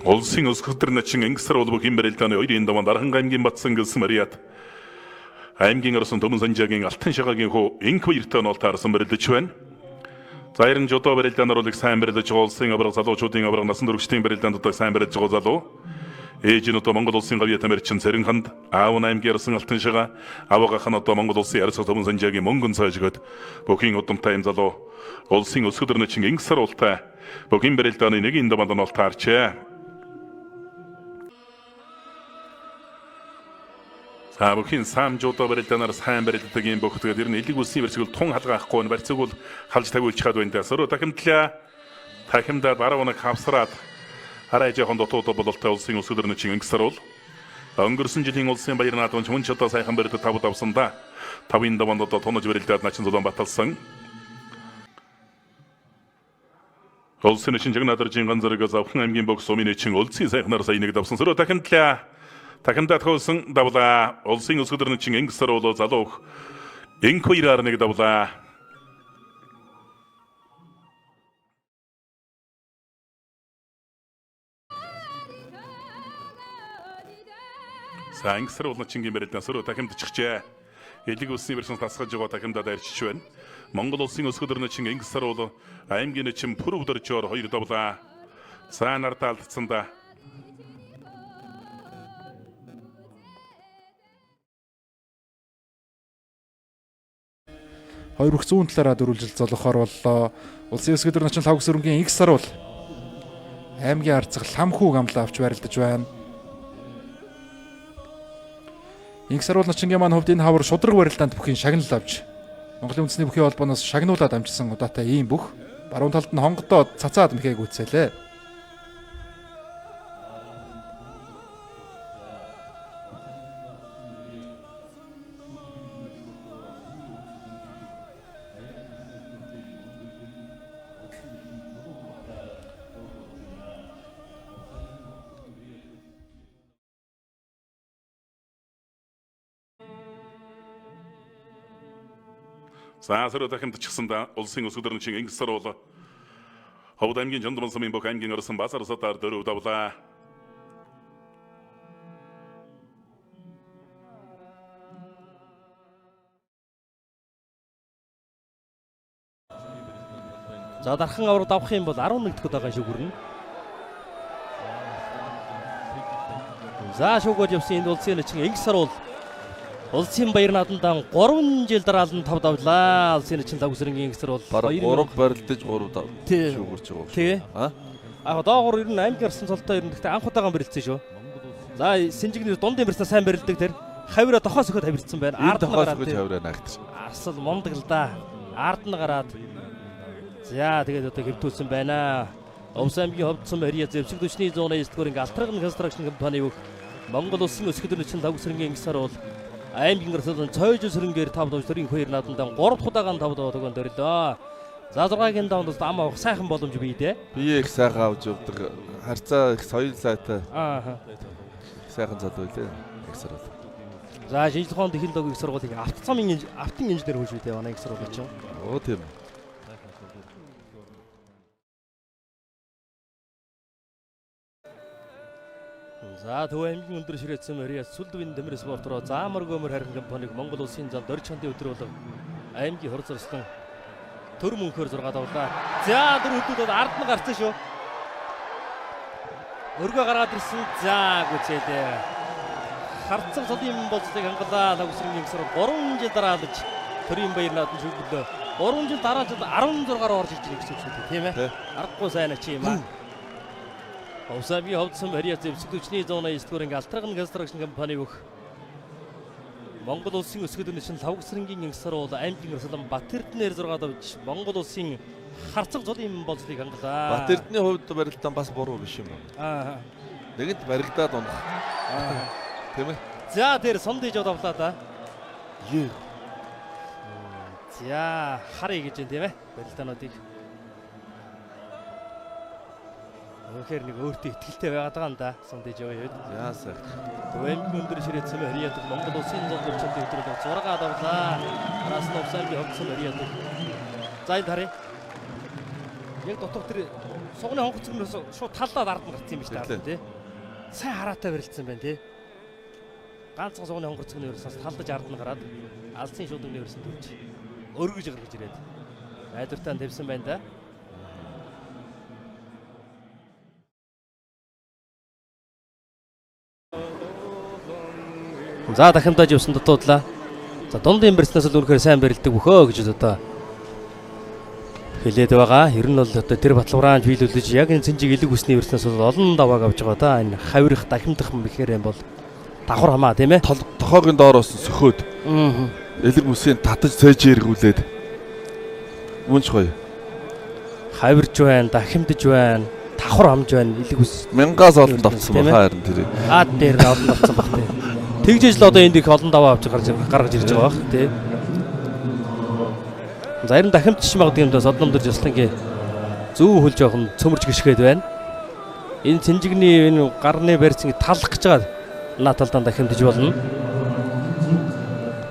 Улсын өсгөлтөр начин ангисар улбог химбэрэлтаны хоёрын даван дархан аймгийн батсан гэлсэн мариат аймгийн орсон төмөн санжаагийн алтан шагагийн хуу инк баяртай нол таарсан бэрэлдэж байна. Заярн жодоо бэрэлдэнээр улыг сайн бэрэлдэж байгаа улсын авраг залуучуудын авраг насан туршидын бэрэлдэн дотор сайн бэрэлдэж байгаа залуу ээж нь одоо Монгол улсын гавьяа тамирчин Цэрэн ханд аав нь аймгийн орсон алтан шага аваагаах нь одоо Монгол улсын арьс төмөн санжаагийн мөнгөн цаашгад бүхийн удамтай юм залуу улсын өсгөлтөр начин ангисар ултай бүхийн бэрэлдэний нэг энэ даван нол таарчээ. Бүхийн самжуудаа барилданаар сайн барилдаг юм бохтгээд ер нь элэг үлсийн барьцыг тун халгаахгүй нь барьцыг бол халж тавиулчихад байна даа. Сөрөө тахимдаа бараа унаг хавсраад хараа жоохон дотоод бололтой улсын өсгөлтөр начин ангисар бол өнгөрсөн жилийн улсын баяр наадамч мөн ч одоо сайхан барилдад тавд авсан да. 5-ын даванд одоо тонож барилдаад начин зулаан баталсан. Улсын начин жагнаадаржийн ганцаргаас авхан аймгийн бокс сумын чин улсын сайхнаар сайн нэг давсан. Сөрөө Тахимдаа тохиолсон давлаа улсын өсгөлтөр начин ангисар бол залуух инк хоёраар нэг давлаа. Ангисар бол начингийн бэрэлдэн сөрөө тахимд чихжээ. Элэг үлсийн барьсан тасгаж байгаа тахимдаа дайрчиж байна. Монгол улсын өсгөлтөр начин ангисар бол аймгийн начин пүр өдөрчөөр хоёр давлаа. Цаанаар таалдсан да. Хоёр бүх зүүн талаараа дөрвөлжил золохоор боллоо. Улсын өсгөлтөр начин лавг сүрэнгийн инх сар бол аймгийн арцаг ламхүү гамлаа авч барилдаж байна. Инх сар бол начингийн маань хувьд энэ хавар шудраг барилдаанд бүхийн шагнал авч Монголын үндэсний бүхий холбооноос шагнуулаад амжсан удаатай ийм бүх баруун талд нь хонгодоо цацаад мэхэг үүсэлээ. Сөрөө тахимдчихсан да улсын өсгөлтөр начин ангисар бол Ховд аймгийн Жондмон сумын бүх аймгийн орсон базар сатаар дөрөв давлаа. За дархан авраг давах юм бол 11 дахь удаага шүгүрнэ. За шүгөөд явсан энэ улсын начин ангисар бол улсын баяр наадамдаа 3 жил дараалан тав давлаа. Улсын начин лавг сүрэнгийн ангисар бол 3 барилдаж 3 дав шүүгэрч байгаа. Тий. Доогоор ер нь аймгийн арсан цолтой ер нь гэхдээ анх удаага барилдсан шүү. За Синжигний дундын барьснаа сайн барилдаг тэр хавираа дохоос өгөхөд хавирцсан байна. Ард нь гараад хавираа наагтсан. Асал мундаг л да. Ард нь гараад. За тэгээд одоо хэвтүүлсэн байна. Овс аймгийн ховд сум харьяа зэвсэг төчний 109-р ингээ Алтрагын констракшн компани бүх Монгол улсын өсгөлтөр начин лавг сүрэнгийн ангисар бол аймгийн арслан цойж сүрэнгээр 5 давчрын хоёр наадамдаа 3 худагаан 5 давтагт дөрөлөө. За 6-гийн давнд ам авах сайхан боломж бий дээ. Би их сайхан авч явдаг. Харцаа их соёл сайтай. Сайхан залуу лээ. Ангисар бол. За шинжлэх ухааны технологийн сургуулийн автын инженер хүн шүү дээ. Манай ангисар бол чинь. Оо тийм. За Төв аймгийн өндөр ширээдсэн Мариа Сүлдвийн Дэмэр спортроо заамар гомөр харин компаниг Монгол улсын зам дөрж чандын өдөр болон аймгийн хор зорсон төр мөнхөр 6 давлаа. За дөр хөдөлгөөд ард нь гарсан шүү. Өргөө гараад ирсэн. За гүцээлээ. Харцаг цолын болцлыг хангалаа лавг сүрэнгийн ангисар 3 жил дараалж төрийн баяр наадам шүглөө. 3 жил дараалж 16-аар орж ирж байгаа гэсэн үг шүү дээ, тийм ээ. Аргагүй сайн ачи юм аа. Овсаби ховдсон барьяа зэвсэг төчний 109-р ингээ Алтрагын констракшн компани бүх Монгол улсын өсгөлтөр начин лавг сүрэнгийн ангисар бол аймгийн арслан Батэрднээр 6 давж Монгол улсын харцаг цолын болцлыг хангалаа. Батэрдний хувьд барилдаан бас буруу биш юм байна. Нэгэнт барилдаад унах. Тийм ээ. За тэр сондож давлаа да. За харъя гэж юм тийм ээ. Барилдаануудыг Өнөхөр нэг өөртөө ихтэй байгаад байгаа юм да. Сондож яваа юу? Яасаа. Аймгийн өндөр ширээдсэн Мариад Монгол улсын зам дөрж чандын өдрөөр 6 давлаа. Араас нь Овсаби ховдсон Мариад. За энэ харъя. Яг дотор тэр Сугны хонгоцгоноос шууд таллаад ард нь гарсан юм биш таа тий. Сайн хараатай барилцсан байна тий. Ганцхан сугны хонгоцгоны ерөөсөөс талдаж ард нь гараад алсын шуудны ерөөсөнд төрж өргөж гаргаж ирээд найдвартаа тавьсан байна да. За дахимдаж явсан дутуудлаа. За дундын барьснаас л үнэхээр сайн барилдаг бөхөө гэж одоо хэлээд байгаа. Ер нь бол одоо тэр батлуураач биелүүлж яг энэ цэнжиг элэг үсний барьснаас бол олон давааг авч байгаа да. Энэ хавирах дахимдах мэхээр юм бол давхар хамаа тийм ээ. Тохоогийн доороос сөхөөд. Элэг үсийн татаж цээж эргүүлээд. Үнч гоё. Хавирж байна, дахимдж байна, давхар хамж байна. Элэг үс 1000-аас олон давтсан баха харин тэр. Дээр олон давтсан бах тийм. Тэгжээж л одоо энд их олон даваа авч гаргаж ирж байгаа бах тий. За ер нь дахимт чиш магадгүй юм да Содномдор Жаслангийн зүү хөл жоохон цөмөрж гიშгээд байна. Энэ цэнжигний энэ гарны барьцыг талах гэж байгаа наа талдаа дахимтж болно.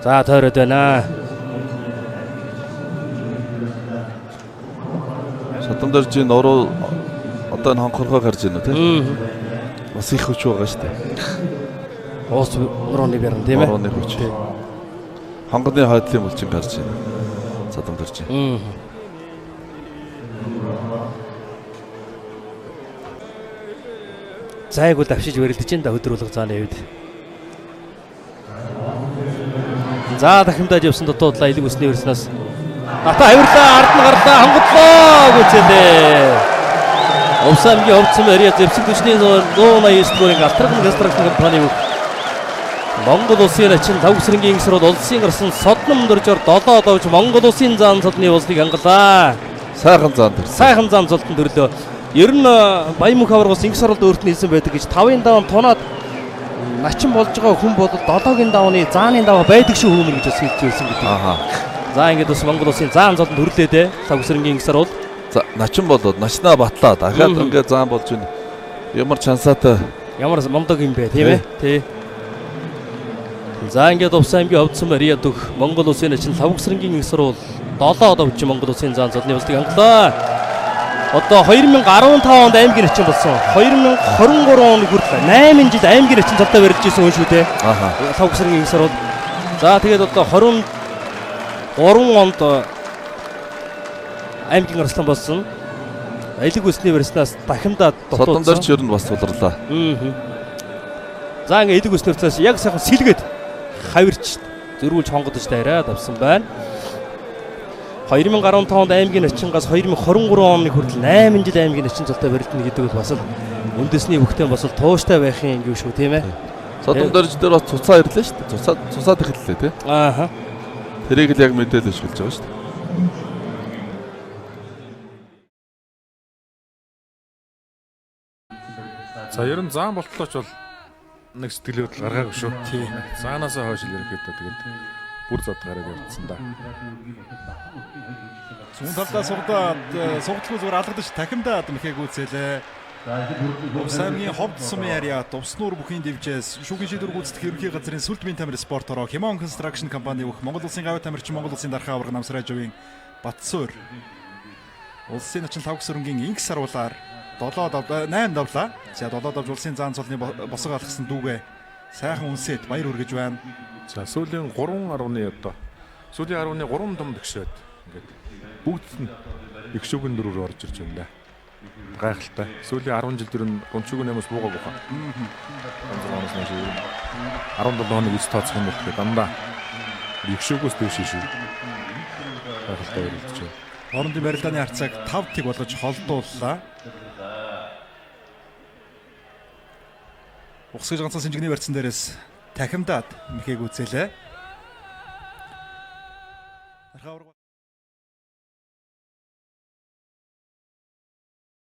За тойроод байна. Содномдоржийн оруу одоо энэ хонхоргоо гарч ийнө тий. Бас их хүч байгаа шүү дээ. Оос орооны барин тийм ээ. Орооны хүч. Хонгоны хойдлын булчин гарч ийнө. Содномдорж. Зайг бол авшиж барилдаж энэ да хөдрүүлэг зааны үед. За дахимдаад явсан дутуудлаа элэг үсний өрснөөс. Ата авирлаа ард нь гарлаа хонголлоо гэжээ. Овсамгийн ховцсон ариа зэвсэг түвшний 189 дуурайг алтрагын гастрагын компани Монгол улсын ачин тавсрынгийн инсрууд улсын гарсан Содномдоржоор 7 довж Монгол улсын заан цолны улсыг ангалаа. Сайхан заан төрсөн. Сайхан заан цолтон төрлөө. Ер нь Баянмөнх аваргаас Ингс оролд өөрт нь хэлсэн байдаг гэж 5-ын даван тунаад начин болж байгаа хүн бол 7-гийн давны зааны даваа байдаг шүү хүмүүн гэж бас хэлж байсан гэдэг. Ааха. За ингээд бас Монгол улсын заан цолтон төрлөөдөө тавсрынгийн Ингс оролд. За начин болоод начнаа батлаа. Дахиад ингээд заан болж байна. Ямар чансаатай. Ямар момдог юм бэ тийм ээ. Тий. За ингээд Увс аймгийн Овдсон Мария дөх Монгол улсын ачин Лавгсрангийн инсрул 7 довж Монгол улсын заан цолны улсыг англаа. Одоо 2015 онд аймгийн ачин болсон. 2023 оны хүртэл 8 жил аймгийн ачин цолтой барьж ирсэн хүн шүү дээ. Ааха. Лавгсрангийн инсрул. За тэгээд одоо 23 онд аймгийн арслан болсон. Элэг үсний барьснаас дахимдаад Содномдорж ер нь бас тулрлаа. За ингээд элэг үсний барьснаас яг сайхан сэлгээд хавирч зөрүүлж хонгодож дайраад авсан байна. 2015 онд аймгийн арчингаас 2023 оны хүртэл 8 жил аймгийн арчин цолтой барилдана гэдэг бол бас л үндэсний бүхтэн бас л тууштай байхын юм шүү тийм ээ. Содномдорж дээр бас цуцаа ирлээ шүү дээ. Цуцаад эхэллээ тий. Ааха. Тэрийг л яг мэдээлэл ашиглаж байгаа шүү дээ. За ер нь заан болтлооч бол нэг сэтгэлээ бодол гаргаагүй шүү. Тийм. Заанаасаа хойш л ерөөхдөө тэгээд бүр зод гараад явцсан да. Зүүн талдаа сугдлгүй зүгээр алгадаж дахимдаад мэхэг үүсэлээ. Увсамгийн ховд сумын ариат Увснуур бүхийн дэвжээс шүүхийн шийдвэр гүйцэтгэх ерөнхий газрын сүлтмийн тамир спортороо Хямон Construction компани бүх Монгол улсын гавь тамирчин Монгол улсын дархан аварга Намсрайжовын Батсуур улсын начин Лавгсрангийн Ингс саруулаар 8 давлаа. За 7 давж улсын заан цолны босго алгасан дүүгээ сайхан үнсээд баяр хүргэж байна. За сүүлийн 3.10 одоо сүүлийн 10.3 том төгсөөд ингээд бүгд нь их шүгэн дөрөөр орж ирж байна. Гайхалтай. Сүүлийн 10 жил дөрөв гончуугийн нэмэс буугаагүй хаа. 17 хоног үс тооцох юм бол тэгээд дандаа их шүгөөс дэвшээ шүү. Гайхалтай өрөлдөж байна. Орондын барилдааны харьцааг 5 тэг болгож холдууллаа. Ухсгаж ганцхан сэнжигний барьцсан дээрээс дахимдаад мэхэг үзэлээ.